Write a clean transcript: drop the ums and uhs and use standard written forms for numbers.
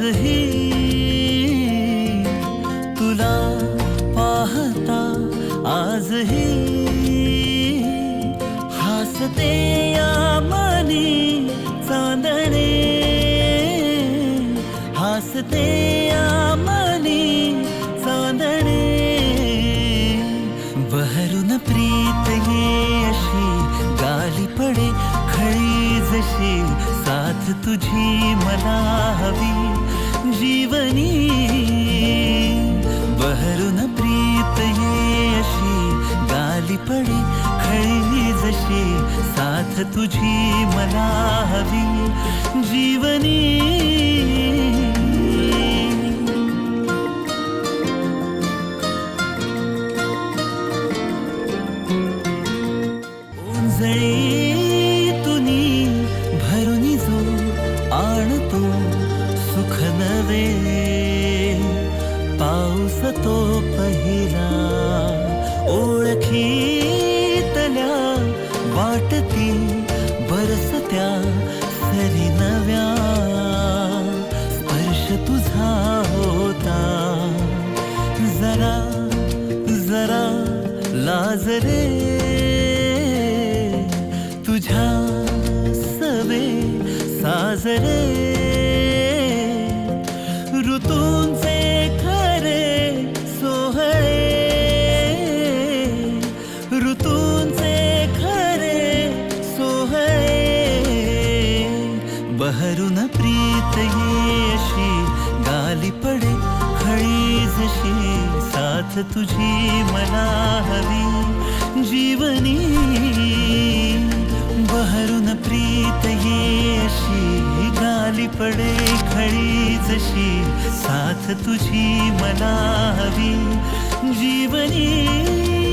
आजही तुला पाहता आजही हसते या मनी चांदणे हसते या मनी चांदणे बहरून प्रीत ये अशी गाली पडे खळी जशी साथ तुझी मला हवी जीवनी बहरून प्रीत ये अशी गाली पडे खळी जशी साथ तुझी मला हवी जीवनी तुनी भरुनी जो आणतो सुख नवे पाऊस तो पहिला ओळखीतल्या वाटती बरसत्या सरी नव्या स्पर्श तुझा होता जरा जरा लाजरे तुझ्या सवे साजरे ऋतूंचे खरे सोहळे ऋतूंचे खरे सोहळे बहरून प्रीत ये अशी गाली पडे खळी जशी साथ तुझी मला हवी जीवनी बहरून प्रीत ये अशी गाली पडे खळी जशी साथ तुझी मला हवी जीवनी